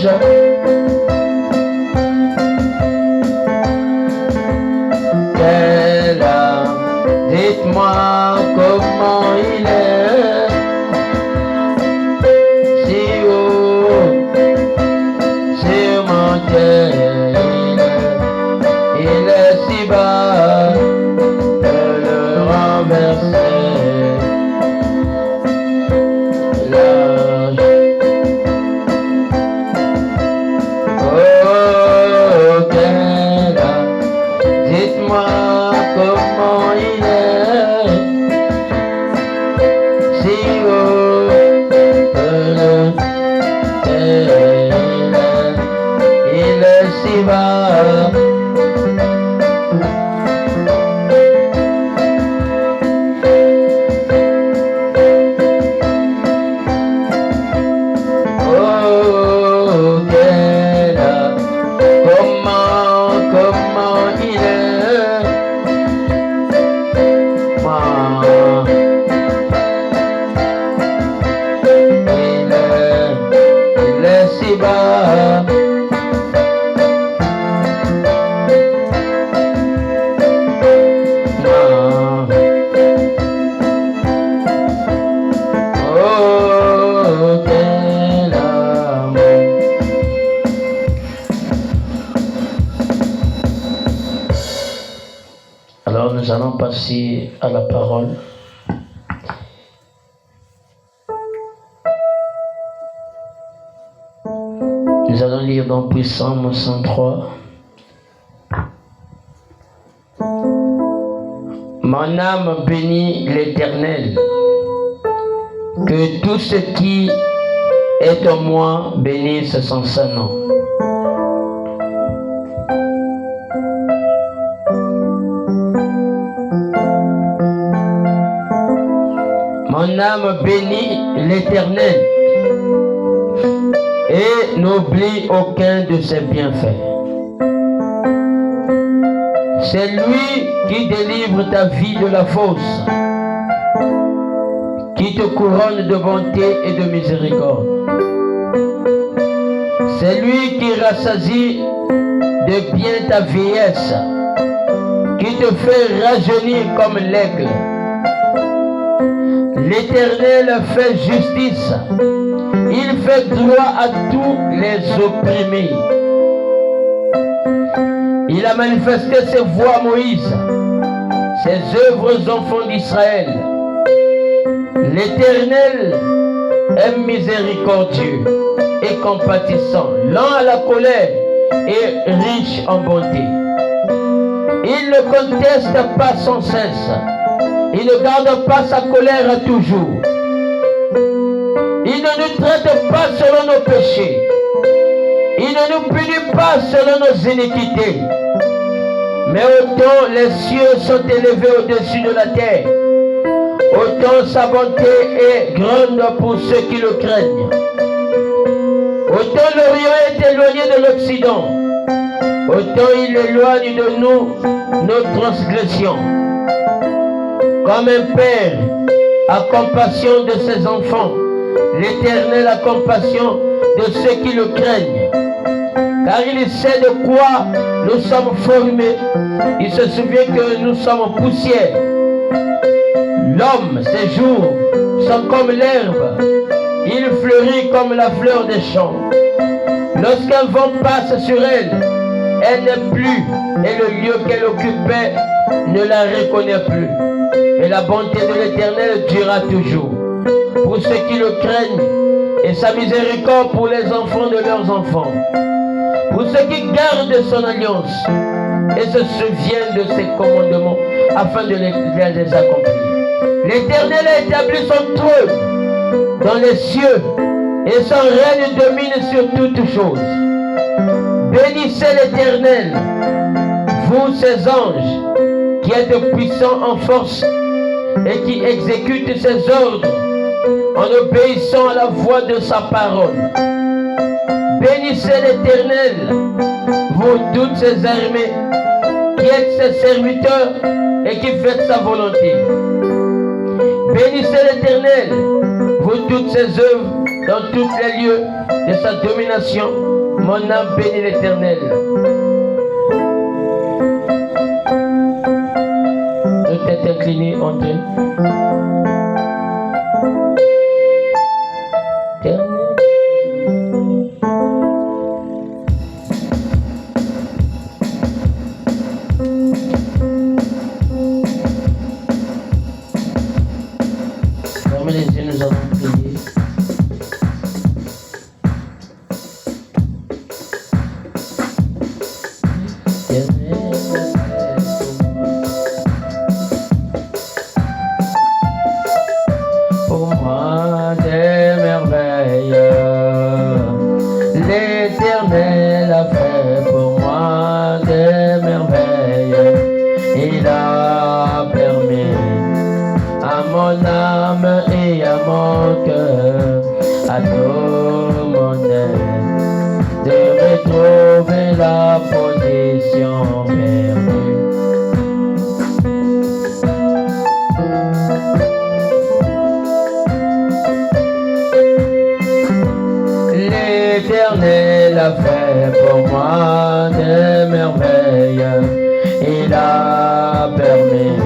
l'ange. Quel âme, dites-moi comment il est. Si haut sur mon cœur, il est si bas de le renverser. L'ange. Oh, quel âme, dites-moi comment il est. Si haut il est si bas. Oh, quel âme, comment il est. Moi, il est si bas. Oh, quel amour. Alors nous allons passer à la parole. Nous allons lire dans Psaume 103. Mon âme bénit l'Éternel. Que tout ce qui est en moi bénisse son saint nom. Mon âme bénit l'Éternel et n'oublie aucun de ses bienfaits. C'est lui qui délivre ta vie de la fosse, qui te couronne de bonté et de miséricorde. C'est lui qui rassasie de bien ta vieillesse, qui te fait rajeunir comme l'aigle. L'Éternel fait justice, il fait droit à tous les opprimés. Il a manifesté ses voies à Moïse, ses œuvres aux enfants d'Israël. L'Éternel est miséricordieux et compatissant, lent à la colère et riche en bonté. Il ne conteste pas sans cesse, il ne garde pas sa colère à toujours. Il ne nous traite pas selon nos péchés, il ne nous punit pas selon nos iniquités. Mais autant les cieux sont élevés au-dessus de la terre, autant sa bonté est grande pour ceux qui le craignent. Autant l'Orient est éloigné de l'Occident, autant il éloigne de nous nos transgressions. Comme un père a compassion de ses enfants, l'Éternel a compassion de ceux qui le craignent. Car il sait de quoi nous sommes formés. Il se souvient que nous sommes poussière. L'homme, ses jours sont comme l'herbe. Il fleurit comme la fleur des champs. Lorsqu'un vent passe sur elle, elle n'est plus. Et le lieu qu'elle occupait ne la reconnaît plus. Et la bonté de l'Éternel durera toujours pour ceux qui le craignent, et sa miséricorde pour les enfants de leurs enfants, pour ceux qui gardent son alliance et se souviennent de ses commandements afin de les accomplir. L'Éternel a établi son trône dans les cieux et son règne domine sur toutes choses. Bénissez l'Éternel, vous ses anges, qui êtes puissants en force et qui exécutent ses ordres en obéissant à la voix de sa parole. Bénissez l'Éternel, vous toutes ses armées, qui êtes ses serviteurs et qui faites sa volonté. Bénissez l'Éternel, vous toutes ses œuvres, dans tous les lieux de sa domination. Mon âme bénit l'Éternel. Tout est incliné entre eux. Fermez les yeux, nous allons prier. Pour moi des merveilles, l'Éternel a fait pour moi des merveilles. Il a permis à mon âme et à mon cœur, à tout mon être, de retrouver la position perdue. L'Éternel a fait pour moi des merveilles. Il a permis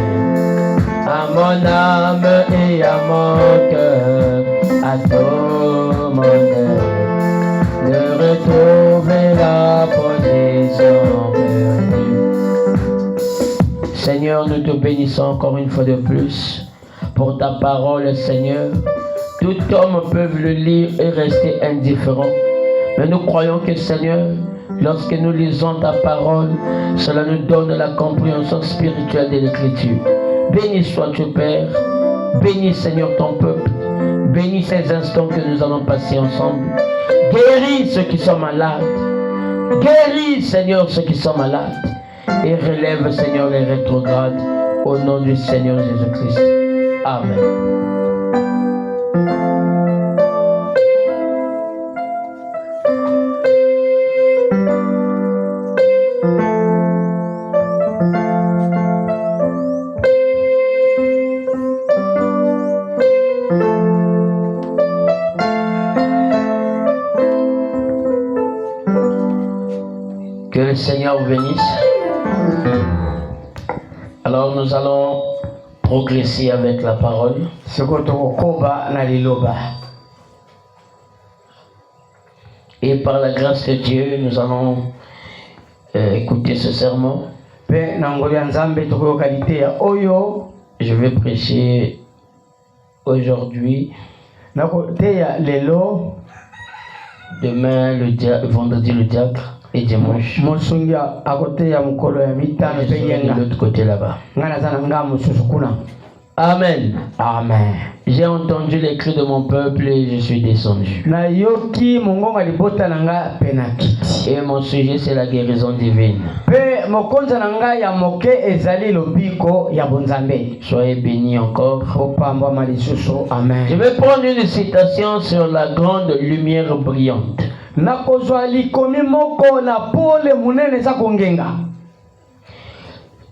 à mon âme et à mon cœur, à tout mon être, de retrouver la position perdue. Seigneur, nous te bénissons encore une fois de plus pour ta parole, Seigneur. Tout homme peut le lire et rester indifférent. Mais nous croyons que, Seigneur, lorsque nous lisons ta parole, cela nous donne la compréhension spirituelle de l'Écriture. Béni sois-tu, Père. Bénis, Seigneur, ton peuple. Bénis ces instants que nous allons passer ensemble. Guéris ceux qui sont malades. Guéris, Seigneur, ceux qui sont malades. Et relève, Seigneur, les rétrogrades. Au nom du Seigneur Jésus-Christ. Amen. Que le Seigneur vous bénisse. Alors nous allons progresser avec la parole. Et par la grâce de Dieu, nous allons écouter ce sermon. Je vais prêcher aujourd'hui. Demain, vendredi, le diacre. Et dimanche. De l'autre côté là-bas. Amen. Amen. J'ai entendu les cris de mon peuple et je suis descendu. Et mon sujet, c'est la guérison divine. Soyez bénis encore. Amen. Je vais prendre une citation sur la grande lumière brillante. Au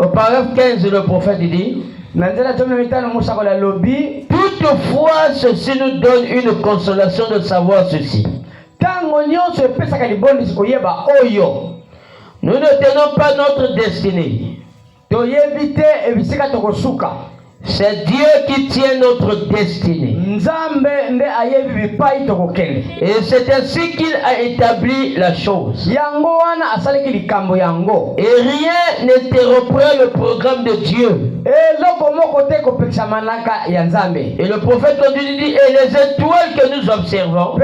paragraphe 15, le prophète dit: toutefois, ceci nous donne une consolation de savoir ceci. Nous ne tenons pas notre destinée. C'est Dieu qui tient notre destinée. Et c'est ainsi qu'il a établi la chose. Et rien n'interrompra le programme de Dieu. Et le prophète continue dit: et les étoiles que nous observons,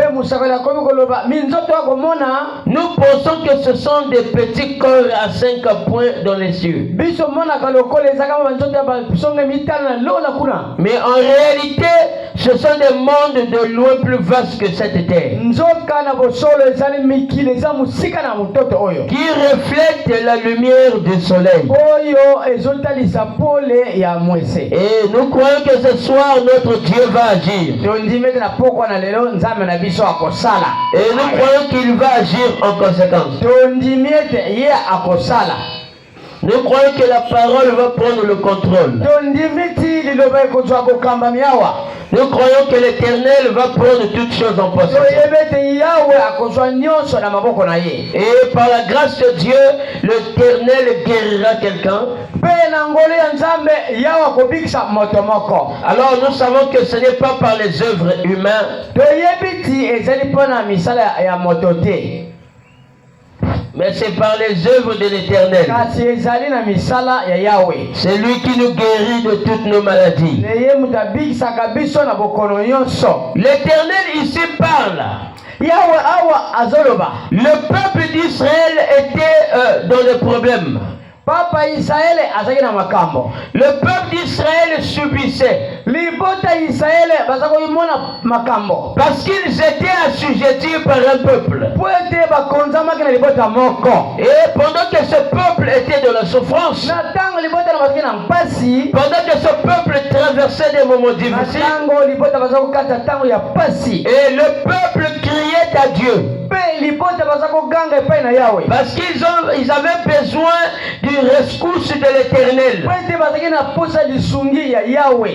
nous pensons que ce sont des petits corps à 5 points dans les cieux. Mais en réalité, ce sont des mondes de loin plus vastes que cette terre, qui reflètent la lumière du soleil. Et nous croyons que ce soir notre Dieu va agir. Et nous croyons qu'il va agir en conséquence. Nous croyons que la parole va prendre le contrôle. Nous croyons que l'Éternel va prendre toutes choses en possession. Et par la grâce de Dieu, l'Éternel guérira quelqu'un. Alors nous savons que ce n'est pas par les œuvres humaines, mais c'est par les œuvres de l'Éternel. C'est lui qui nous guérit de toutes nos maladies. L'Éternel ici parle. Le peuple d'Israël était dans des problèmes. Le peuple d'Israël subissait. Parce qu'ils étaient assujettis par un peuple. Et pendant que ce peuple était dans la souffrance, pendant que ce peuple traversait des moments difficiles, et le peuple criait à Dieu. Parce qu'ils avaient besoin du rescousse de l'Éternel.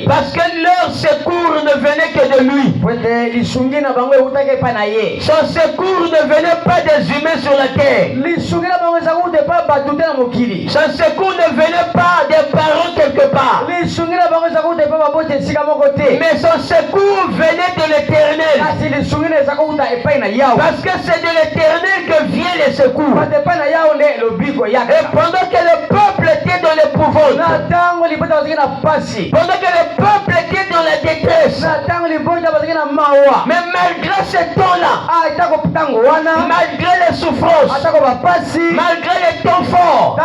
Parce que leur secours ne venait que de lui. Son secours ne venait pas des humains sur la terre. Son secours ne venait pas des parents quelque part. Mais son secours venait de l'Éternel. Parce que c'est de l'Éternel que vient les secours. Et pendant que le peuple était dans l'épouvante, pendant que le peuple était dans la détresse, mais malgré ce temps-là, malgré les souffrances, malgré les temps forts,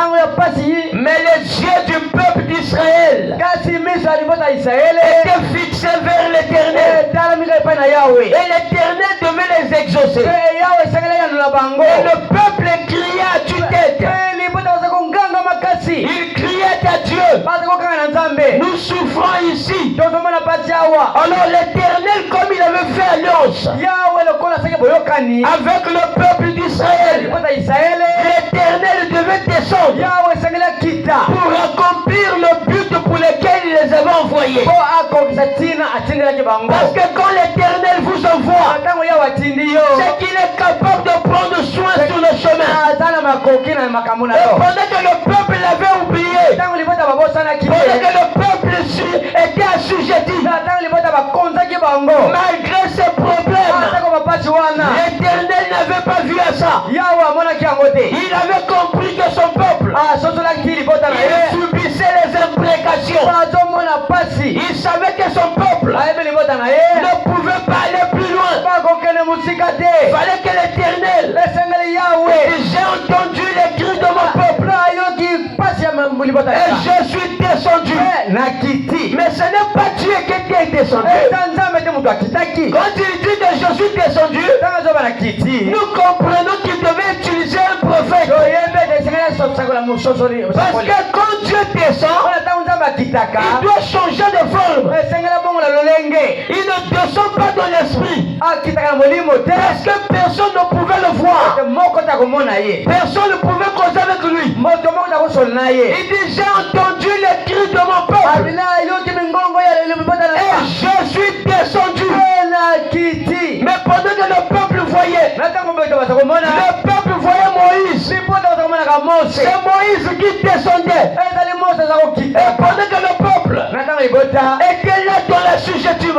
mais les yeux du peuple d'Israël étaient fixés vers l'Éternel. Et l'Éternel devait les exaucer. Et le peuple criait à tue-tête. Il criait à Dieu. Nous souffrons ici. Alors l'Éternel, comme il avait fait alliance avec le peuple d'Israël, l'Éternel devait descendre pour accomplir le but pour lequel il les avait envoyés. Parce que quand l'Éternel vous envoie, c'est qu'il est capable de prendre soin sur le chemin. Et pendant que le peuple l'avait oublié, pendant que le peuple était assujetti, malgré ses problèmes, l'Éternel n'avait pas vu à ça. Il avait compris que son peuple, il subissait les imprécations. Il savait que son peuple ne pouvait pas aller plus loin. Il fallait que l'Éternel dise: j'ai entendu les cris de mon peuple et je suis descendu. Mais ce n'est pas Dieu qui est descendu. Quand il dit que je suis descendu, nous comprenons qu'il devait utiliser un prophète. Parce que quand Dieu descend, il doit changer de forme. Il ne descend pas dans l'esprit. Parce que personne ne pouvait le voir. Personne ne pouvait causer avec lui. Il dit: j'ai entendu les cris de mon peuple et je suis descendu. Mais pendant que le peuple voyait, Moïse, c'est Moïse qui descendait. Et pendant que le peuple était là dans la sujétude, le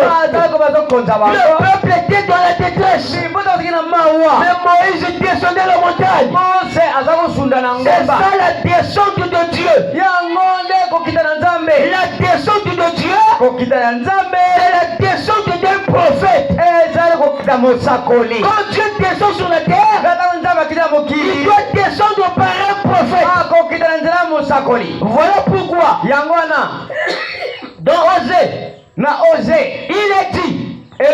peuple était dans la détresse, mais Moïse descendait la montagne. C'est ça la descente de Dieu. La descente de Dieu, c'est la descente d'un prophète. Quand Dieu descend sur la terre, il doit descendre par un prophète. Voilà pourquoi dans Osée, il est dit que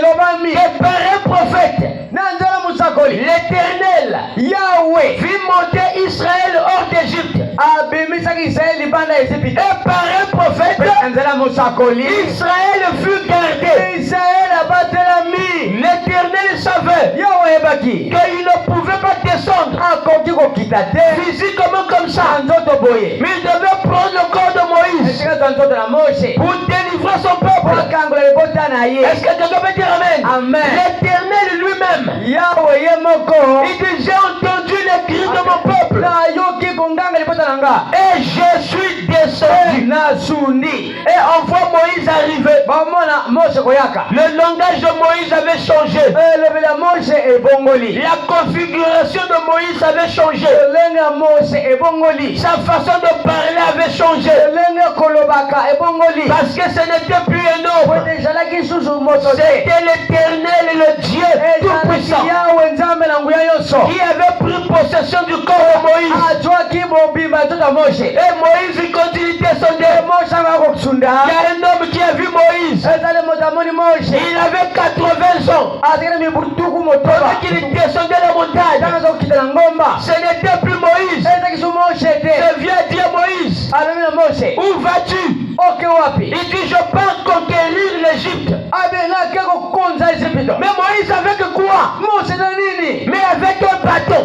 par un prophète, l'Éternel fit monter Israël hors d'Égypte. Et par un prophète, Israël fut gardé. L'Éternel savait qu'il ne pouvait pas descendre physiquement comme ça, mais il devait prendre le corps de Moïse pour délivrer son peuple. Est-ce que quelqu'un peut dire Amen? Amen. L'Éternel lui-même, Yahweh yemoko. il dit, j'ai entendu les cris de mon peuple et je suis descendu et on voit Moïse arriver. Le langage de Moïse avait changé. La configuration de Moïse avait changé. Sa façon de parler avait changé. Parce que ce n'était plus un homme. C'était l'Éternel et le Dieu Tout-Puissant qui avait pris possession du corps de Moïse. Et Moïse, quand il descendait, il y a un homme qui a vu Moïse. Il avait 80 ans. Pendant qu'il descendait la montagne, ce n'était plus Moïse. Je viens dire Moïse, où vas-tu? Il dit, je pars conquérir l'Égypte. Mais Moïse avec quoi? Mais avec un bâton.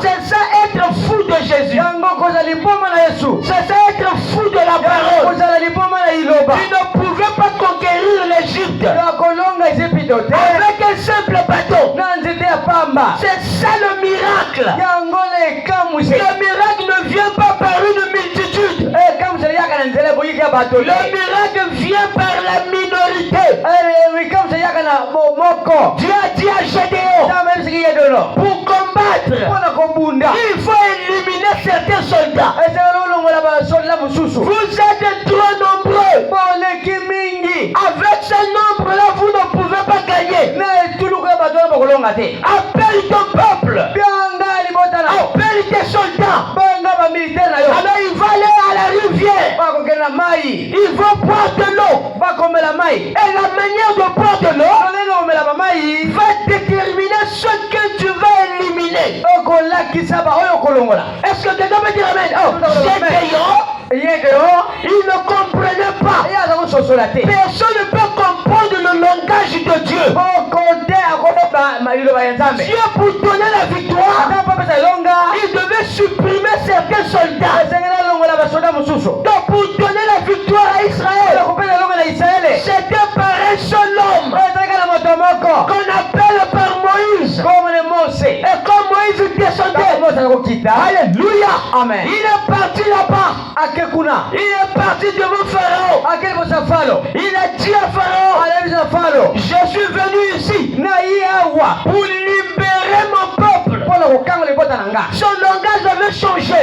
C'est ça être fou de Jésus. C'est ça être fou de la parole. Tu ne pouvais pas conquérir l'Égypte avec un simple bâton. C'est ça le miracle. Le miracle ne vient pas par une multitude. Le miracle vient par la minorité. Dieu a dit à Gédéon, pour combattre, il faut éliminer certains soldats. Vous êtes trop nombreux. Avec ce nombre-là, vous ne pouvez pas gagner. Appelle ton peuple. Appelle tes soldats. Alors il va aller à la rivière. Ils vont boire de l'eau. Et la manière de boire de l'eau va déterminer ce que tu vas éliminer. Est-ce que quelqu'un peut dire Amen? Gédéon, il ne comprenait pas. Personne ne peut comprendre le langage de Dieu. Dieu, pour donner la victoire, il devait supprimer certains soldats. Donc pour donner la victoire à Israël, c'était par un seul homme qu'on appelle par Moïse. Et quand Moïse descendait, alléluia, amen, il est parti là-bas. Il est parti devant Pharaon. Il a dit à Pharaon, je suis venu ici pour libérer mon peuple. Son langage avait changé.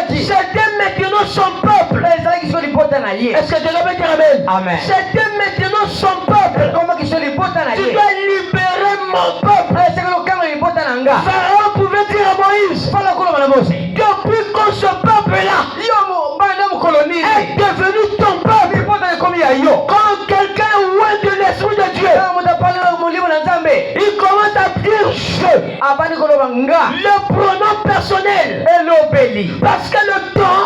C'était maintenant son peuple. Est-ce que tu l'as dit Amen? C'était maintenant son peuple. Tu dois libérer mon peuple. Pharaon pouvait dire à Moïse, depuis que ce peuple-là est devenu ton peuple, quand quelqu'un est loin de l'esprit de Dieu, il commence à dire je, le pronom personnel, parce que le temps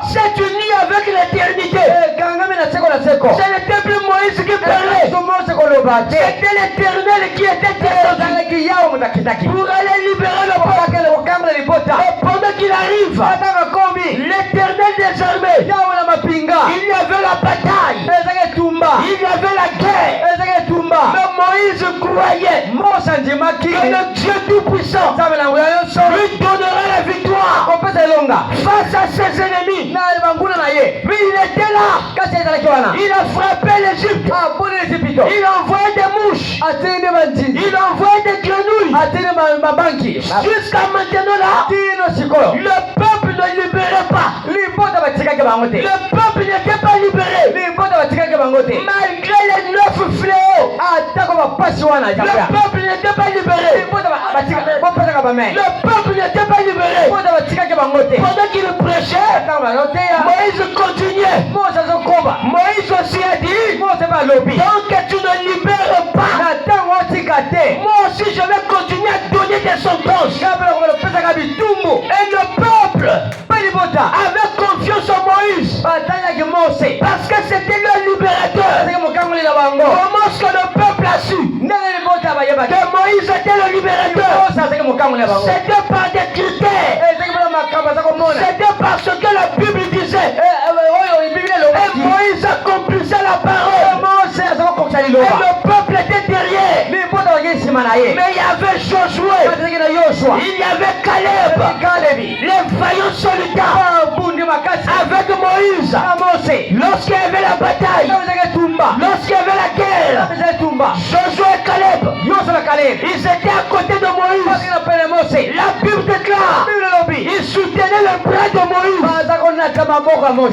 s'est uni avec l'éternité. Ce n'était plus Moïse qui parlait, c'était l'Éternel qui était descendu pour aller libérer le peuple. Et pendant qu'il arrive, l'Éternel des armées, il y avait la bataille, il y avait la guerre. Mais Moïse croyait que le Dieu Tout-Puissant lui donnerait la victoire face à ses ennemis. Mais il était là. Il a frappé l'Égypte. Il a envoyé des mouches. Il a envoyé des grenouilles. Jusqu'à maintenant là, le peuple ne libérait pas. Le peuple n'était pas libéré. Malgré les 9 fléaux, le peuple n'était pas libéré. Le peuple n'était pas libéré. Pendant qu'il prêchait, Moïse continuait. Moïse aussi a dit, donc que tu ne libères pas, moi aussi je vais continuer à donner des sentences. Et le peuple avait confiance en Moïse parce que c'était le libérateur. Comment est-ce que le peuple a su que Moïse était le libérateur? C'était par des critères. C'était parce que la Bible disait, et Moïse accomplissait la parole. Mais il y avait Josué. Il y avait Caleb. Les vaillants soldats. Avec Moïse. Lorsqu'il y avait la bataille. Lorsqu'il y avait la guerre. Josué et Caleb. Ils étaient à côté de Moïse. La Bible déclare. Ils soutenaient le bras de Moïse.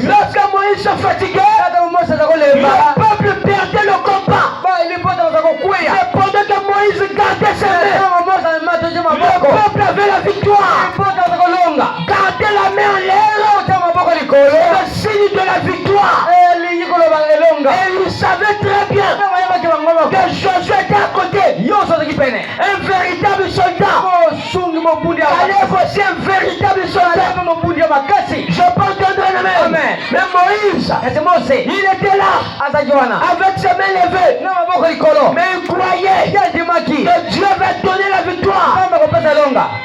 Lorsque Moïse se fatiguait, le peuple perdait le combat. Pendant que Moïse gardait ses mains, le peuple avait la victoire. Garder la main en l'air, le signe de la victoire. Et il savait très bien que Josué était à côté. Un véritable soldat. Caleb aussi un véritable soldat. Je peux entendre le même. Mais Moïse, il était là avec ses mains levées. Mais il croyait que Dieu va donner la victoire.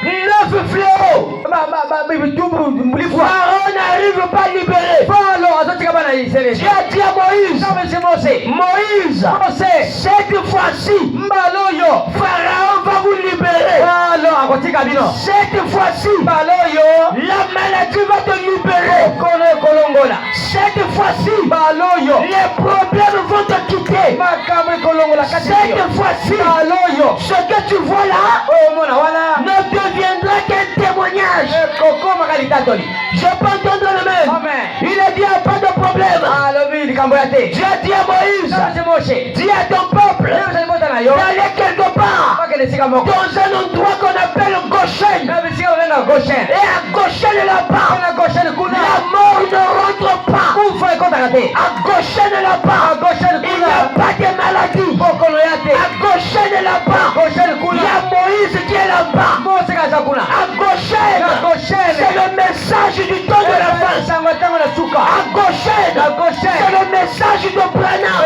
9 fléaux. Pharaon n'arrive pas à libérer. Dieu a dit à Moïse, cette fois-ci, Pharaon va vous libérer. Cette fois-ci, la maladie va te libérer. Cette fois-ci, les problèmes vont te quitter. Cette fois-ci, ce que tu vois là ne deviendra qu'un témoignage. Je peux entendre le même. Il a dit, il n'y a pas de problème. Dieu a dit à Moïse, dis à ton peuple d'aller quelque part dans un endroit qu'on appelle Goshen. Et à Goshen là-bas, la mort ne rentre pas. À Goshen là-bas, il n'y a pas de maladie. À Goshen là-bas, il y a Moïse qui est là-bas. À Goshen, c'est le message du temps de la fin. À Goshen, c'est le message de Branham.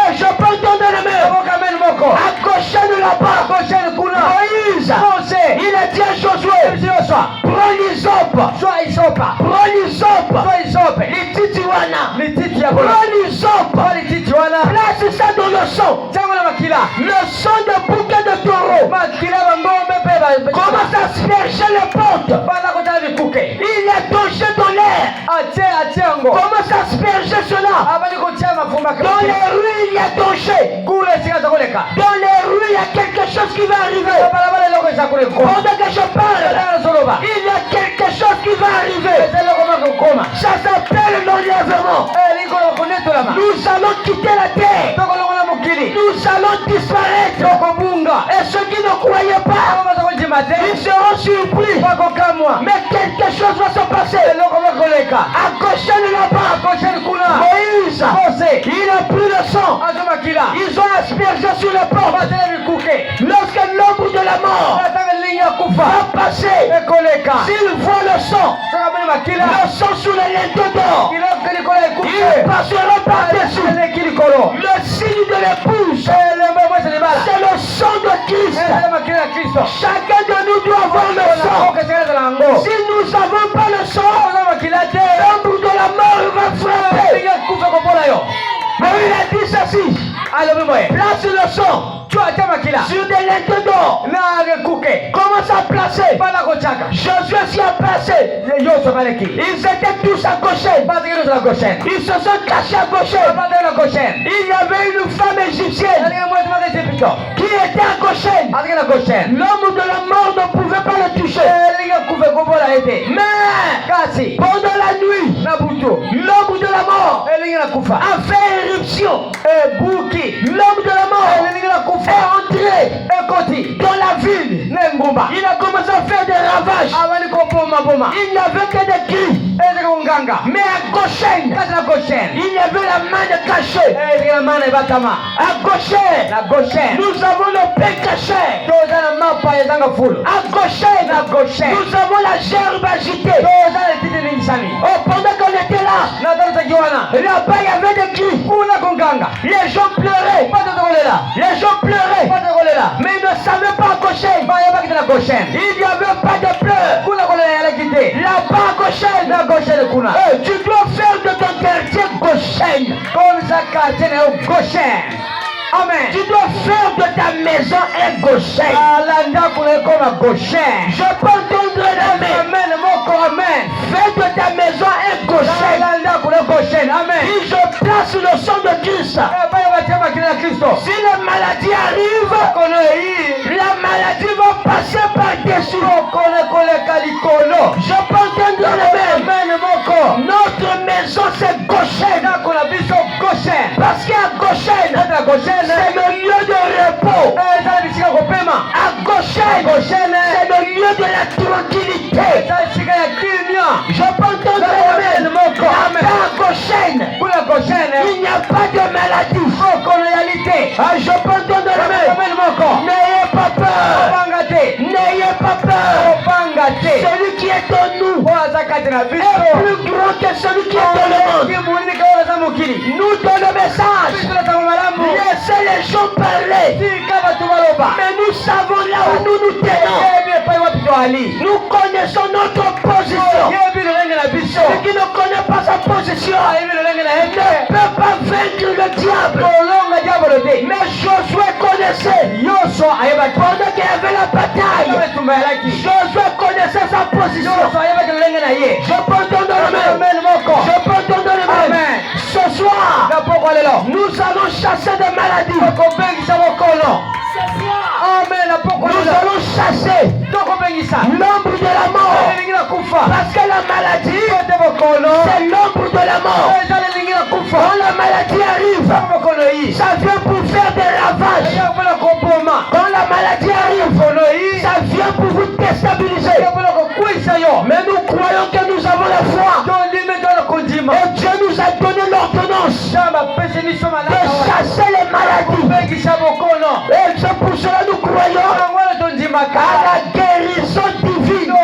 Et je peux entendre le même. À Goshen là-bas, Moïse, il a dit à Josué, prends l'hysope. Prends l'hysope. Les titiwana. Prends l'hysope. Place ça dans le sang. Le sang de bouquet de taureau. Commence à asperger les portes. Il est danger dans l'air. Commence à asperger cela. Dans les rues, il y a danger. Dans les rues, il y a quelque chose qui va arriver. Pendant que je parle, il y a quelque chose qui va arriver. Ça s'appelle l'enlèvement. Nous allons quitter la terre. Nous allons disparaître. Et ceux qui ne croyaient pas, ils seront surpris. Mais quelque chose va se passer. À Goshen là-bas, Moïse, il a pris le sang. Ils ont aspergé sur le port. Lorsque l'ombre de la mort va passer, s'il voit le sang sur les linteaux d'or, il passera par-dessus. Le signe de l'épouse, c'est le sang de Christ. Chacun de nous doit avoir le sang. Si nous n'avons pas le sang, l'ombre de la mort va frapper. Mais il a dit ceci, place le sang sur des linteaux d'or. Commence à placer. Josué s'y a placé. Ils étaient tous à Goshen. Ils se sont cachés à Goshen. Il y avait une femme égyptienne qui était à Goshen. L'homme de la mort ne pouvait pas le toucher. Mais pendant la nuit, l'homme de la mort a fait éruption. L'homme de la mort est entré dans la ville. Il a commencé à faire des ravages. Il n'y avait que des cris. Mais à Goshen, il y avait la manne cachée. À Goshen, nous avons le pain caché. À Goshen, nous avons la gerbe agitée. Pendant qu'on était là, là-bas il y avait des cris. Les gens pleuraient. Les gens pleuraient. Mais ils ne savaient pas à Goshen. Il n'y avait pas de pleurs. Là-bas à Goshen, tu dois faire de ton quartier Goshen. Amen. Tu dois faire de ta maison un Goshen. Je peux entendre l'amen. Amen. Fais de ta maison un Goshen. Amen. Si je place le sang de Christ, si la maladie arrive, la maladie va passer par-dessus. Je peux entendre l'amen. Notre maison c'est Goshen. Parce qu'à Goshen, c'est le lieu de repos. À Goshen, c'est le lieu de la tranquillité. Je peux entendre l'amen. À Goshen, il n'y a pas de maladie. Je peux entendre l'amen. N'ayez pas peur. N'ayez pas peur. Celui qui est en nous est plus grand que celui qui est dans le monde. Nous donnons le message. Laissez les gens parler. Mais nous savons là où nous nous tenons. Nous connaissons notre position. Celui qui ne connaît pas sa position ne peut pas vaincre le diable. Mais Josué connaissait. Pendant qu'il y avait la bataille, Josué connaissait sa position. Je peux entendre le même. Je peux entendre le même. Ce soir, nous allons chasser des maladies. Nous allons chasser l'ombre de la mort. Parce que la maladie, c'est l'ombre de la mort. Quand la maladie arrive, ça vient pour faire des ravages. Quand la maladie arrive, ça vient pour vous déstabiliser. Mais nous croyons que nous avons la foi. Et Dieu nous a donné l'ordonnance de chasser les maladies. Et c'est pour cela que nous croyons à la guérison divine.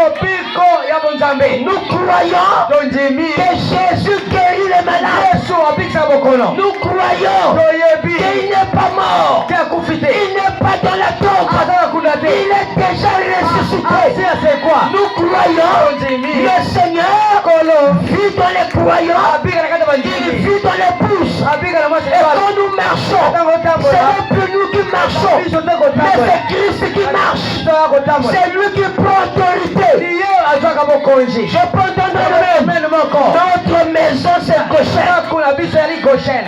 Nous croyons que Jésus guérit les malades. Nous croyons qu'il n'est pas mort. Il n'est pas dans la tombe. Il est déjà ressuscité. Nous croyons le Seigneur vit dans les croyants. Il vit dans les pouces. Et quand nous marchons, ce n'est plus nous qui marchons, mais c'est Christ qui marche. C'est lui qui prend autorité. Je peux entendre le même. Notre maison c'est Goshen.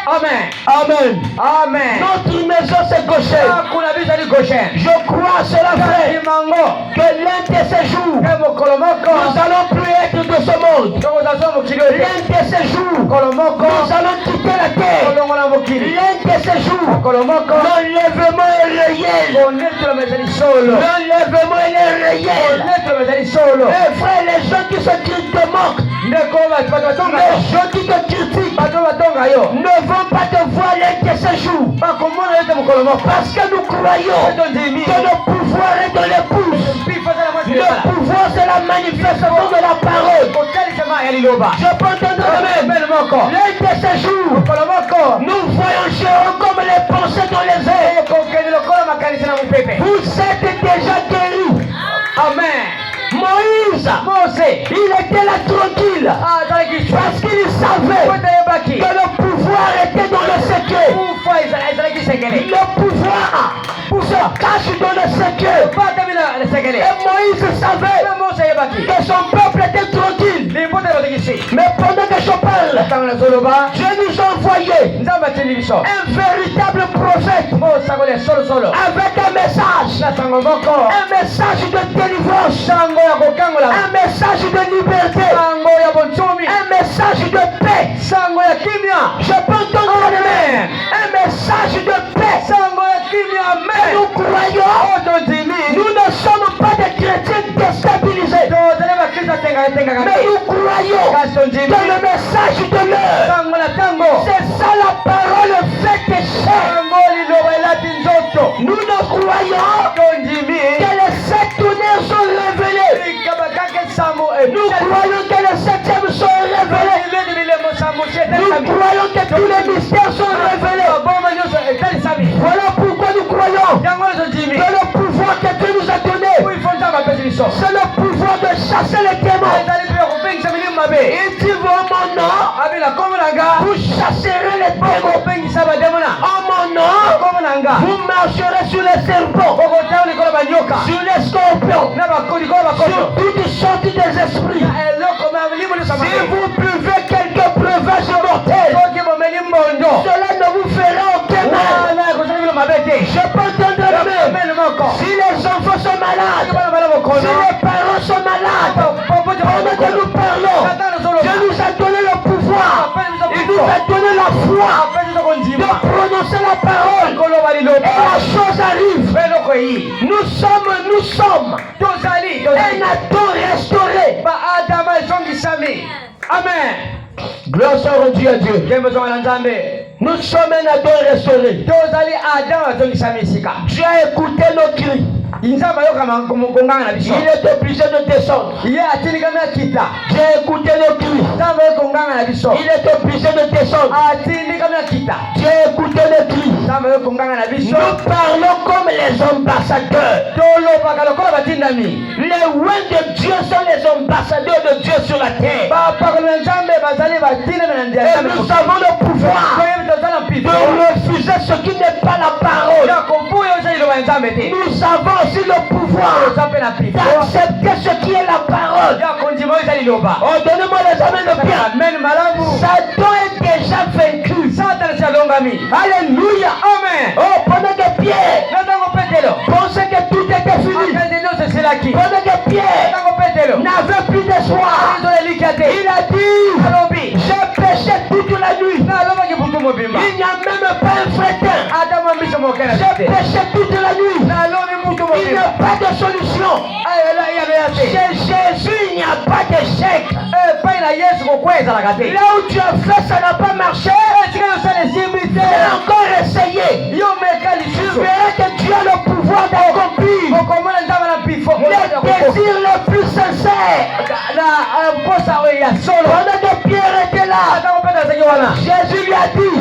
Amen. Amen. Amen. Notre maison c'est Goshen. Je crois à cela, frère, que l'un de ces jours, nous allons plus être de ce monde. L'un de ces jours, nous allons quitter la terre. L'un de ces jours, l'enlèvement est réel. L'enlèvement est réel. Et frère, les gens qui se critiquent te moquent. Les gens qui te critiquent ne vont pas te voir l'un de ces jours. Parce que nous croyons que le pouvoir est dans les pouces. Le pouvoir c'est la manifestation de la parole. Je peux entendre le même. L'un de ces jours, nous voyons Jérôme comme les pensées dans les airs. Vous êtes déjà guéris. Amen. Moïse, il était là tranquille parce qu'il savait que le pouvoir était dans le secret. Le pouvoir se cache dans le secret. Et Moïse savait que son peuple était tranquille. Mais pendant que je parle, Dieu nous a envoyé un véritable prophète avec un message de délivrance, un message de liberté, un message de paix. Je peux entendre un message de paix. Mais nous croyons, nous ne sommes pas des chrétiens déstabilisés. Mais nous croyons que le message de l'heure, c'est ça la parole faite chair. Nous ne croyons que les 7 tonnerres sont révélés. Nous croyons que les 7e sont révélés. Nous croyons que tous les mystères sont révélés. Voilà pourquoi nous croyons que le pouvoir que Dieu nous a donné, c'est le pouvoir de chasser les démons. Il dit mon nom, vous chasserez les démons. En mon nom, vous marcherez sur les serpents, sur les scorpions, sur toutes sortes des esprits. Si vous buvez quelques breuvages mortels, cela ne vous fera aucun mal. Je peux entendre le même. Si les enfants sont malades, si les parents sont malades, pendant que nous parlons, Dieu nous a donné le pouvoir, il nous a donné la foi de prononcer la parole et la chose arrive. Nous sommes un Adam restauré. Amen. Gloire soit rendue à Dieu. Nous sommes un Adam restauré. Dieu a écouté nos cris. Il est obligé de descendre. Dieu a écouté nos cris. Il est obligé de descendre. Dieu a écouté nos cris. Nous parlons comme les ambassadeurs. Les rois de Dieu sont les ambassadeurs de Dieu sur la terre. Et nous avons le pouvoir de refuser ce qui n'est pas la parole. Nous avons aussi le pouvoir d'accepter ce qui est la parole. Oh, donnez-moi les amens de Pierre. Satan est déjà vaincu. Alléluia. Amen. Oh, pendant que Pierre pensait que tout était fini, pendant que Pierre n'avait plus d'espoir, il a dit, j'ai péché toute la nuit. Il n'y a même pas un frétin. J'ai péché toute la nuit. Il n'y a pas de solution. Chez Jésus, il n'y a pas d'échec. Là où tu as fait, ça n'a pas marché. Tu as encore essayé. Tu verras que tu as le pouvoir d'accomplir les désirs les plus sincères. Pendant que Pierre était là, Jésus lui a dit,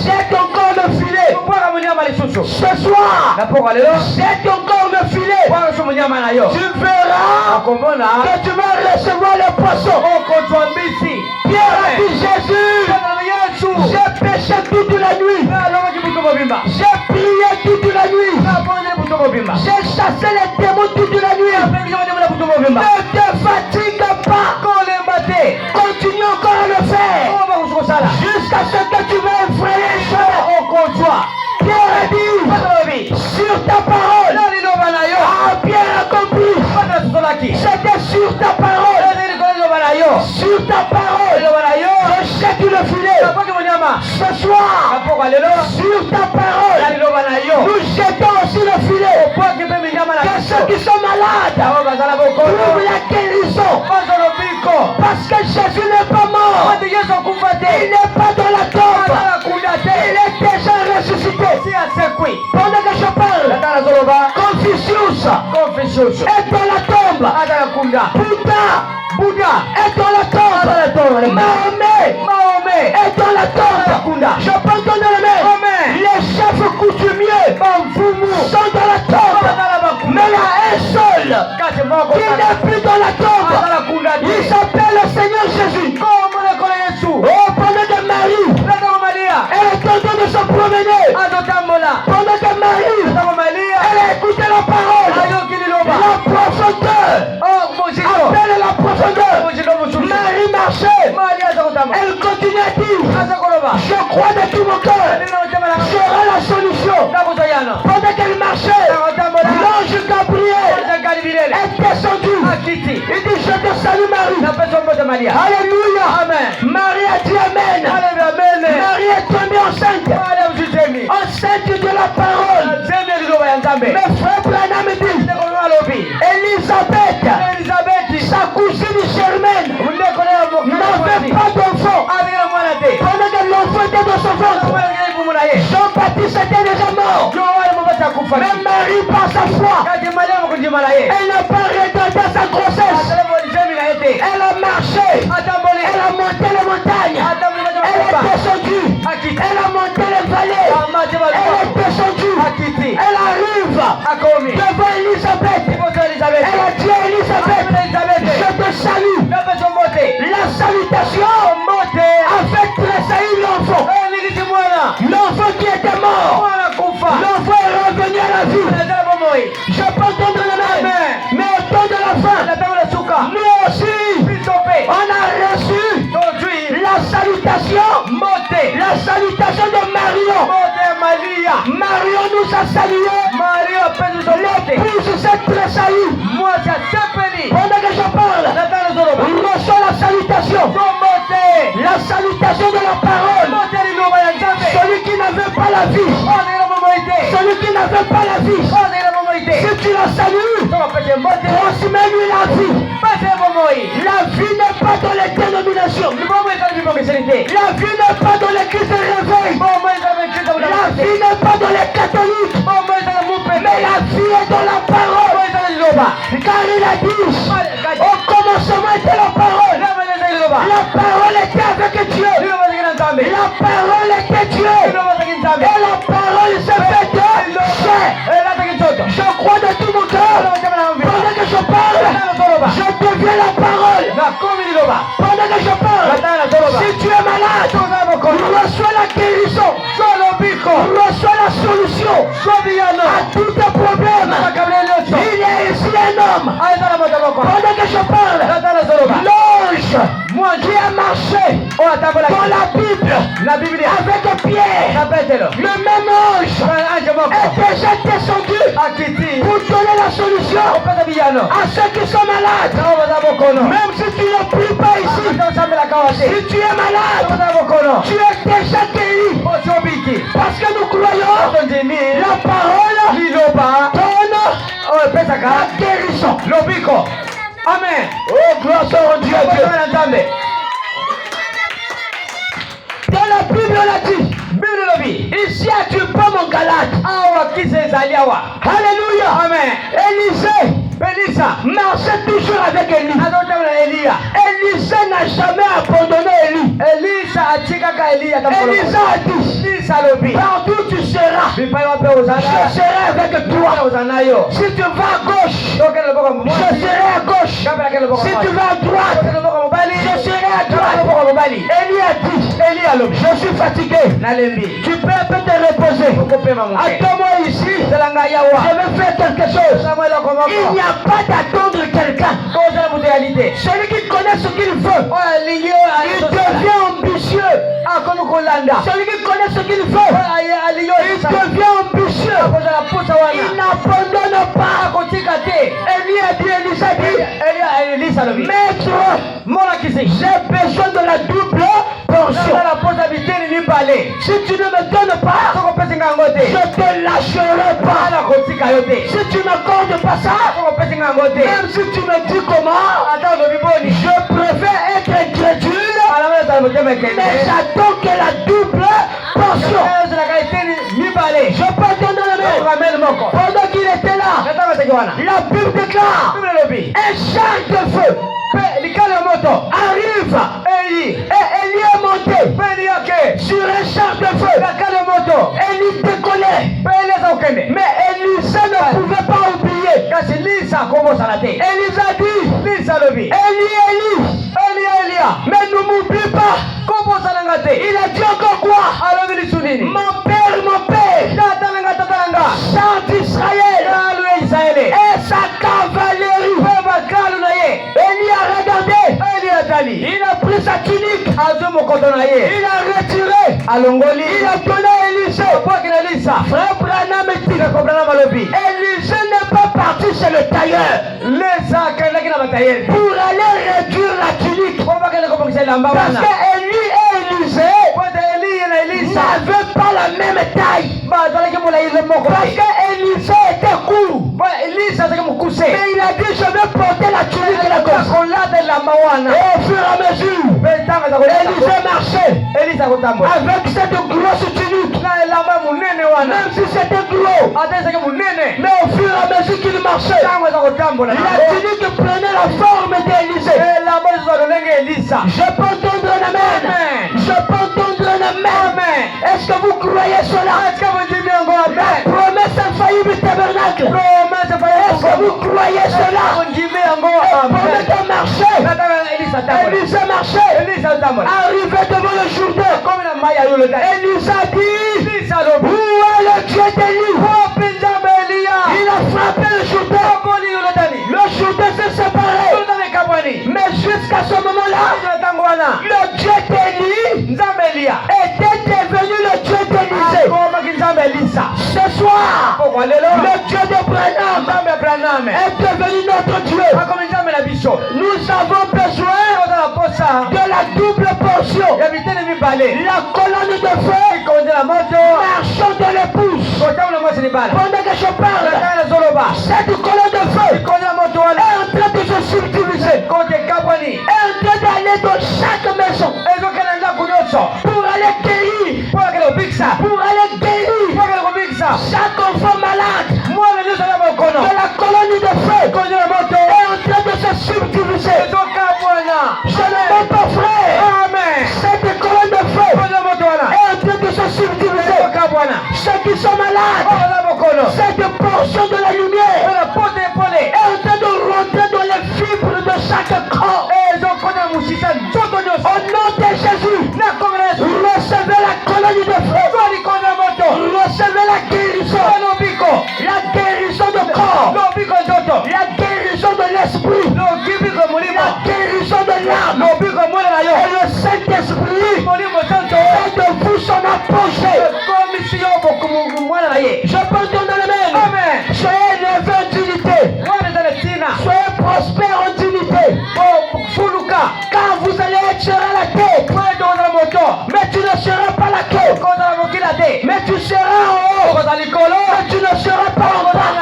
jette encore le filet. Ce soir, jette encore le filet. Tu verras que tu vas recevoir le poisson. Pierre a dit, Jésus, j'ai péché toute la nuit. J'ai prié toute la nuit. J'ai chassé les démons toute la nuit. Ne te fatigue pas. Continue encore à le faire. Jusqu'à ce que tu vas effrayer les choses. Pierre a dit, sur ta parole. Pierre a compris. C'était sur ta parole. Sur ta parole. Je jette le filet. Ce soir, sur ta parole, nous jetons aussi le filet. Que ceux qui sont malades trouvent la guérison. Parce que Jésus n'est pas mort. Il n'est pas dans la tombe. Il est déjà ressuscité. Pendant que je parle, Confucius est dans la tombe. Bouddha est dans la tombe. Mahomet est dans la tombe. Je peux donner le même. Les chefs coutumiers sont dans la tombe. Mais il y a un seul qui n'est plus dans la tombe. Il s'appelle le Seigneur Jésus. Oh, pendant que Marie, elle est en train de se promener. Pendant que Marie, elle a écouté la parole. La profondeur. Appelle la profondeur. Marie marchait. Elle continue à dire, je crois de tout mon cœur, j'aurai la solution. Pendant qu'elle marchait, l'ange Gabriel est descendu. Il dit, je te salue Marie. Alléluia. Marie a dit Amen. Marie est tombée enceinte. Enceinte de la parole. Mes frères Branham dit, Elisabeth, sa cousine Germaine, n'avait pas d'enfant. Pendant que l'enfant était dans son ventre, Jean-Baptiste était déjà mort. Mais Marie, par sa foi, elle n'a pas retardé sa grossesse. Elle a marché. Elle a monté les montagnes. Elle est descendue. Elle a monté les vallées. Elle est descendue. Elle arrive devant Elisabeth. Elle a dit à Elisabeth, je te salue. La salutation avait tressailli nous a salué. L'épouse s'est tressaillie. Pendant que je parle, reçois la salutation. La salutation de la parole. Celui qui n'avait pas la vie. Celui qui n'avait pas la vie. Si tu la salues, transmets-lui la vie. La vie n'est pas dans les dénominations. La vie n'est pas dans l'église de réveil. La vie n'est pas dans les catholiques. Mais la vie est dans la parole. Car il a dit, au commencement était la parole. La parole était avec Dieu. La parole était Dieu. Et la parole s'est faite chair. Je crois de tout mon cœur. Pendant que je parle, je deviens la parole. Pendant que je parle, si tu es malade, reçois la guérison. Reçois la solution à tous tes problèmes. Il y a ici un homme. Pendant que je parle, l'ange qui a marché dans la Bible avec Pierre, le même ange est déjà descendu pour donner la solution à ceux qui sont malades. Même si tu ne pries pas ici, si tu es malade, tu es déjà guéri. Parce que nous croyons la parole donne la guérison. Amen. Oh, gloire soit rendue à Dieu. Dans la Bible, on a dit, ici as-tu pas mon Galate. Alléluia. Amen. Élisée marchait toujours avec Élie. Élisée n'a jamais abandonné Élie. Élisa a dit, partout tu seras, je serai avec toi. Si tu vas à gauche, je serai à gauche. Si tu vas à droite, je serai à droite. Élie a dit, je suis fatigué. Tu peux peut-être te reposer. Attends-moi ici, je vais faire quelque chose. Il n'y a pas d'attendre quelqu'un. Celui qui connaît ce qu'il veut, il devient ambitieux. Celui qui connaît ce qu'il veut, il devient ambitieux. Il n'abandonne pas. Élie a dit, Élisa dit, maître, j'ai besoin de la double portion. Si tu ne me donnes pas, je te lâcherai pas. Si tu ne m'accordes pas ça, même si tu me dis comment, je préfère être incrédule, mais j'attends que la double portion. Je peux donner le main. Pendant qu'il était là, la Bible déclare, un char de feu arrive et Élie est monté sur un char de feu. Élie décollait, mais Élisée ne pouvait pas oublier. Élisée a dit, Élie, mais ne m'oublie pas. Il a dit encore quoi? Mon père, chant d'Israël et sa cavalerie. Élie a regardé, il a pris sa tunique, il a retiré, il a donné à Élisée. Frère Branham dit, Élisée n'est pas parti chez le tailleur pour aller réduire la tunique. Parce que Élie et Élisée n'avaient pas la même taille. Parce que Élisée était court. Mais il a dit, je vais porter la tunique de la gauche. Et au fur et à mesure, Élisée marchait avec cette grosse tunique. Même si c'était gros, mais au fur et à mesure qu'il marchait, la tunique prenait la forme d'Élisée. Je peux entendre un amen. Je peux entendre un amen. Est-ce que vous croyez cela? La promesse infaillible du tabernacle. Est-ce que vous croyez cela? Pendant qu'il marchait, Élisée marchait, arrivé devant le Jourdain. Élisée a dit, où est le Dieu d'Élie? Il a frappé le Jourdain. Le Jourdain s'est séparé. Mais jusqu'à ce moment-là, le Dieu d'Élie était devenu le Dieu d'Élisée. Ce soir, le Dieu de Branham est devenu notre Dieu. Nous avons besoin de la double portion. La colonne de feu marchant de l'épouse. Pendant que je parle, cette colonne de feu est en train de se subdiviser. Est en train d'aller dans chaque maison pour aller guérir, chaque enfant malade. De la colonne de feu est en train de se subdiviser. Je ne peux pas, frère. Cette colonne de feu est en train de se subdiviser. Ceux qui sont malades, cette portion de la lumière est en train de rentrer dans les fibres de chaque corps. Au nom de Jésus, recevez la colonne de feu. Recevez la guérison. La guérison de corps. La guérison de l'esprit. La guérison de l'âme. Et le Saint-Esprit fait de vous son apogée. Je peux entendre le même. Soyez élevés en dignité. Soyez prospères en dignité. Car vous allez être sur la tête. Mais tu ne seras pas la queue. Mais tu seras en haut. Mais tu ne seras pas en bas.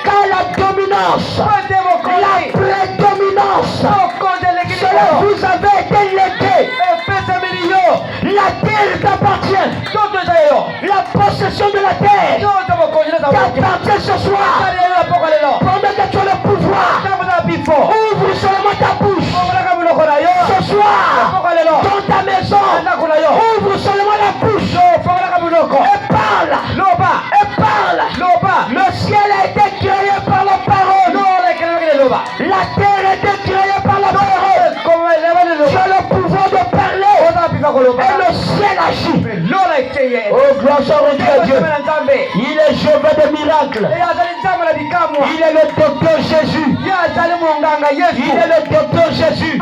Car la dominance, la prédominance, cela vous avez été légué. La terre t'appartient. La possession de la terre t'appartient ce soir. Pendant que tu as le pouvoir, ouvre seulement ta bouche. Ce soir, dans ta maison, ouvre seulement la bouche. Et parle. Le ciel a été créé par la parole. La terre a été créée par la parole. Tu as le pouvoir de parler. Et le ciel agit. Oh, gloire soit rendue à Dieu. Il est Jéhovah de miracles. Il est le docteur Jésus. Il est le docteur Jésus.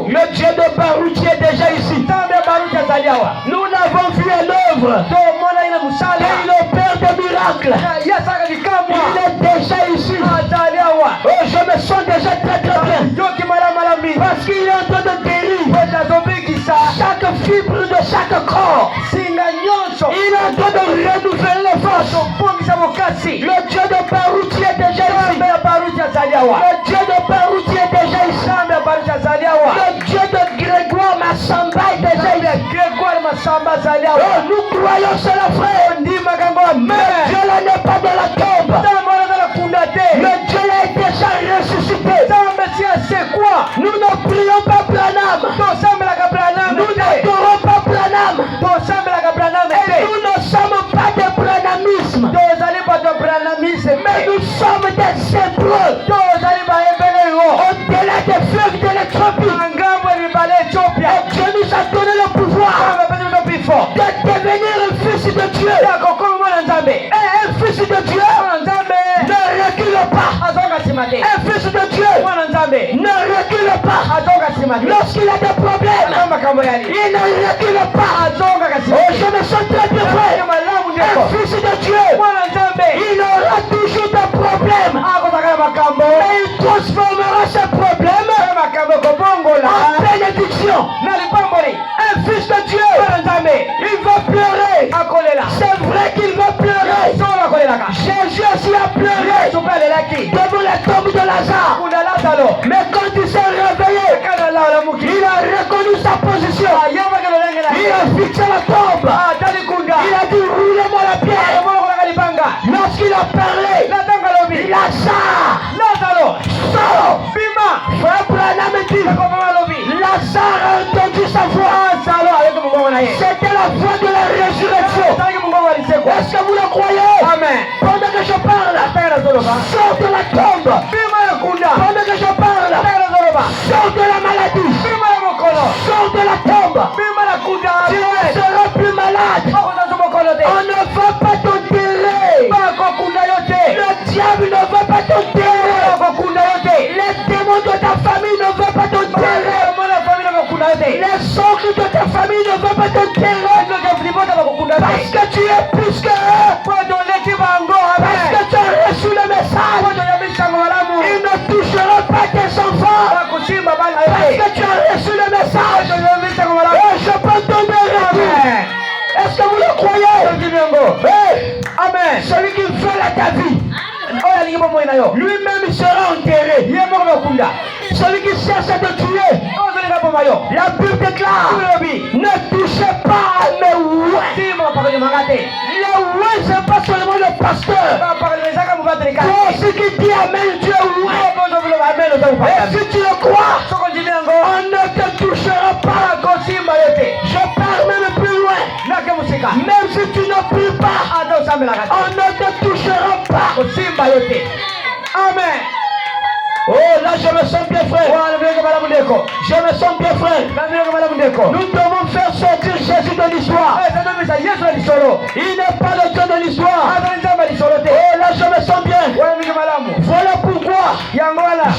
Le Dieu de Baruch est déjà ici. Nous l'avons vu à l'œuvre. Il opère des miracles. Il est déjà ici. Oh, je me sens déjà très très bien. Parce qu'il est en train de guérir chaque fibre de chaque corps. Il est en train de renouveler les forces. Le Dieu de Baruch est déjà ici. Le Dieu de Baruch est déjà ici. Le Dieu de Grégoire Massamba est déjà ici. Oh, nous croyons cela, frère. Mais Dieu n'est pas de la tombe. Le Dieu a déjà ressuscité. Nous ne prions pas Branham. Nous n'adorons pas Branham. Et nous ne sommes pas de branhamisme. Mais nous sommes des hébreux. Au-delà des fleuves de l'Éthiopie. Et Dieu nous a donné le pouvoir de devenir un fils de Dieu. Et un fils de Dieu ne recule pas. Un fils de Dieu ne recule pas. Lorsqu'il a des problèmes, il ne recule pas. Oh, je me sens très bien, frère. Un fils de Dieu, il aura toujours des problèmes. Mais il transformera ses problèmes en bénédiction. Un fils de Dieu, il va pleurer. C'est vrai qu'il va pleurer. Jésus aussi a pleuré devant la tombe de Lazare. Mais quand il s'est réveillé, il a reconnu sa position. Il a fixé la tombe. Il a dit roulez-moi la pierre. Lorsqu'il a parlé, Lazare sort. Frère Branham dit Lazare a entendu sa voix. C'était la voix de la résurrection. Est-ce que vous le croyez? Amen. Pendant que je parle, sors de la tombe. Pendant que je parle, sors de la maladie. Sors de la tombe. Tu ne seras plus malade. On ne va pas t'enterrer. Le diable ne va pas t'enterrer. Les démons de ta famille ne vont pas t'enterrer. Les oncles de ta famille ne vont pas t'enterrer. Parce que tu es plus que eux. Parce que tu as reçu le message. Ils ne toucheront pas tes enfants. Parce que tu as reçu le message. Et je peux donner retour. Est-ce que vous le croyez? Amen. Celui qui veut ta vie, lui-même il sera enterré. Celui qui cherche à te tuer, la Bible déclare, ne touchez pas à mes ouins. Les ouins, c'est pas seulement le pasteur. Toi aussi qui dis amen, tu es ouin. Et si tu le crois, on ne te touchera pas. Je parle même plus loin. Même si tu ne pries pas, on ne te touchera pas. Amen. Oh, là je me sens bien, frère. Je me sens bien, frère. Nous devons faire sortir Jésus de l'histoire. Il n'est pas le Dieu de l'histoire. Oh, là je me sens bien. Voilà pourquoi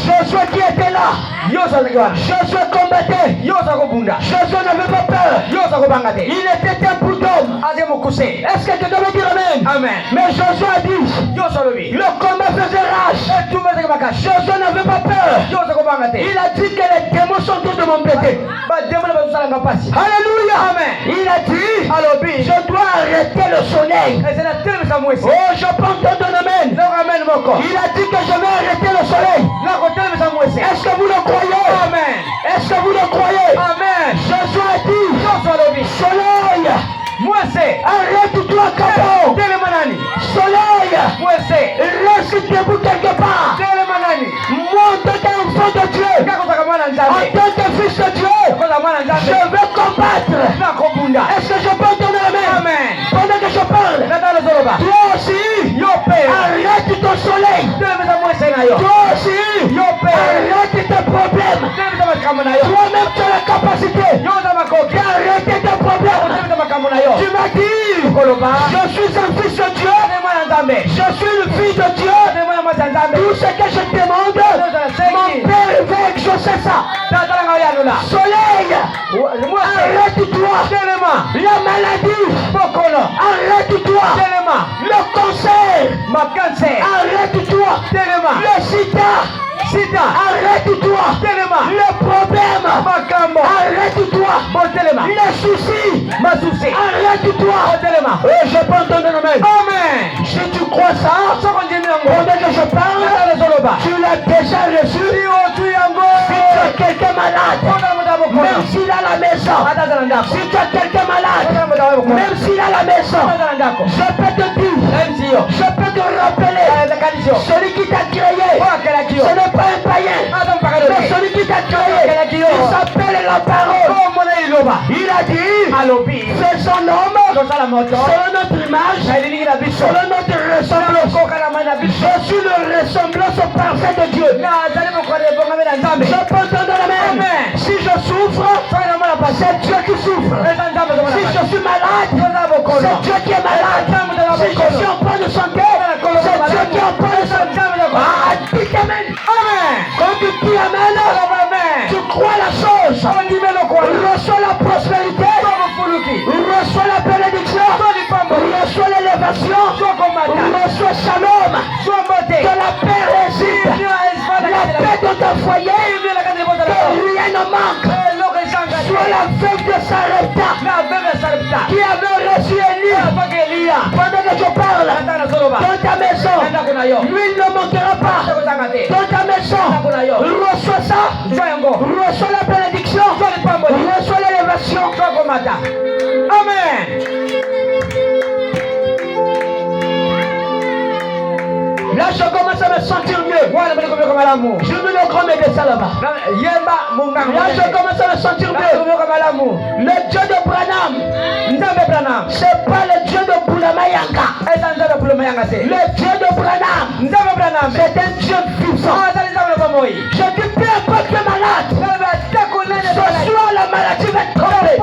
Josué qui était là, Josué combattait. Josué n'avait pas peur. Il était un bout d'homme. Est-ce que quelqu'un veut dire amen? Amen. Mais Josué a dit, le combat faisait rage. Josué n'avait pas peur. Il a dit que les démons sont tous de m'embêter. Alléluia. Amen. Il a dit, je dois arrêter le soleil. Oh, je pense que ton amen. Il a dit que je vais arrêter le soleil. Est-ce que vous le croyez? Amen. Est-ce que vous le croyez? Amen. Josué a dit, soleil, arrête-toi, Capon. Soleil, reste debout quelque part. Moi, en tant qu'enfant de Dieu, en tant que fils de Dieu, je veux combattre. Est-ce que je peux donner la main? Amen. Pendant que je parle, toi aussi, arrête ton soleil. Toi aussi, arrête tes problèmes. Toi-même, tu as la capacité d'arrêter tes problèmes. Tu m'as dit, je suis un fils de Dieu. Je suis le fils de Dieu. Tout ce que je demande, mon Père veut exaucer ça. Soleil, arrête-toi. La maladie, arrête-toi. Le cancer, arrête-toi. Le sida, arrête-toi. Le problème, arrête-toi. Les soucis, arrête-toi. Et je peux te donner le même. Amen. Si tu crois ça, pendant que je parle, tu l'as déjà reçu. Si tu as quelqu'un malade, même s'il a la maison, si tu as quelqu'un malade, même s'il a la maison, je peux te dire, je peux te rappeler, celui qui t'a créé, ce n'est pas un païen, mais celui qui t'a créé, il s'appelle la parole. Il a dit, faisons l'homme selon notre image, selon notre ressemblance. Je suis le ressemblance parfait de Dieu. Je peux te donner la main. Si je souffre, c'est Dieu qui souffre. Si je suis malade, c'est Dieu qui est malade. Si je suis en bonne santé, c'est Dieu qui est en bonne santé. Ah, dis amen. Quand tu dis amen, tu crois la chose. Reçois la prospérité. Reçois la bénédiction. Reçois l'élévation. Reçois shalom. Que la paix réside. La paix dans ton foyer. Que rien ne manque. Sois la veuve de Sarepta qui avait reçu Élie. Pendant que je parle, dans ta maison, l'huile ne manquera pas. Dans ta maison, reçois ça. Reçois la bénédiction. Reçois l'élévation. Amen. Là, je commence à me sentir mieux. Je me le grand médecin là-bas. Là, je commence à me sentir mieux. Le Dieu de Branham, c'est pas le Dieu de Boulamayanga. Le Dieu de Branham, c'est un Dieu puissant. Je dis peu importe le malade, ce soir la maladie va être trompée.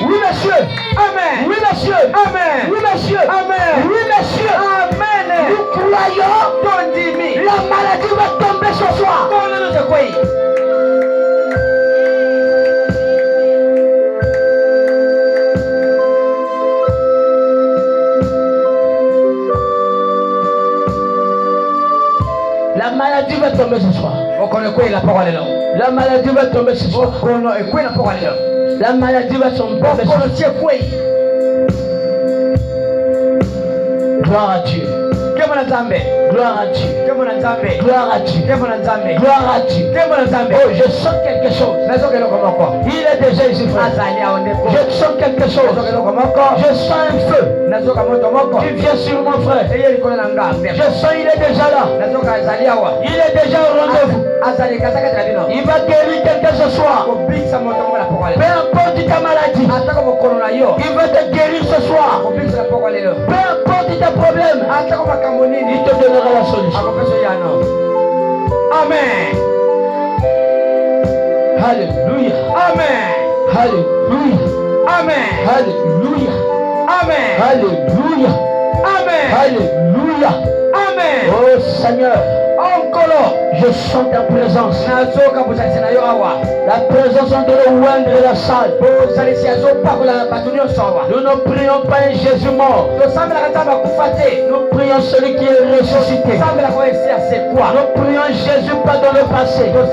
Oui, monsieur. Amen. Oui, monsieur. Amen. Oui, monsieur. Amen. Oui, monsieur. Amen. Nous croyons, la maladie va tomber ce soir. La maladie va tomber ce soir. La maladie va tomber ce soir. La maladie va tomber ce soir. Gloire à Dieu. Gloire à Dieu. Gloire à Dieu. Gloire à Dieu. Oh, je sens quelque chose. Il est déjà ici, frère. Je sens quelque chose. Je sens un feu qui vient sur mon frère. Je sens il est déjà là. Il est déjà au rendez-vous. Il va guérir quelqu'un ce soir. Peu importe ta maladie, il va te guérir ce soir. Peu importe tes problèmes, il te donnera la solution. Amen. Alléluia. Amen. Alléluia. Amen. Alléluia. Amen. Alléluia. Amen. Alléluia. Amen. Oh Seigneur, je sens ta présence. La présence de l'Ouendre de la salle. Nous ne prions pas un Jésus mort. Nous prions celui qui est ressuscité. Nous prions Jésus pas dans le passé. Nous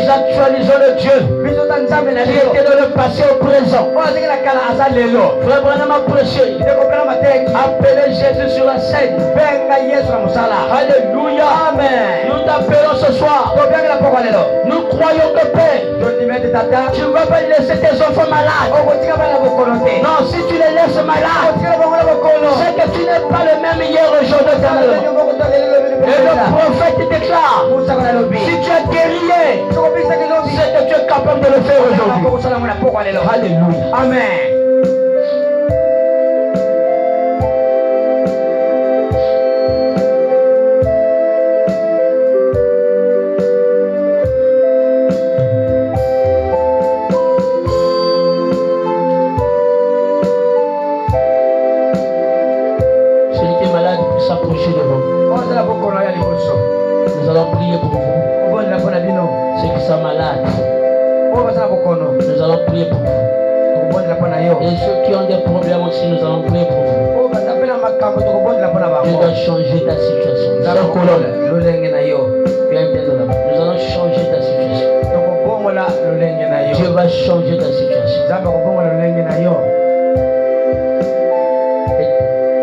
actualisons le Dieu qui était dans le passé au présent. Frère Branham a prêché. Appelez Jésus sur la scène. Alléluia. Amen. Nous t'appelons ce soir. Nous croyons que Père, tu ne vas pas laisser tes enfants malades. Non, si tu les laisses malades, c'est que tu n'es pas le même hier, aujourd'hui, éternellement. Et le prophète déclare, si tu es guéri, c'est que tu es capable de le faire aujourd'hui. Alléluia. Amen. Nous allons prier pour vous. Ceux qui sont malades, nous allons prier pour vous. Et ceux qui ont des problèmes aussi, nous allons prier pour vous. Dieu doit changer ta situation. Nous allons changer ta situation. Dieu va changer ta situation.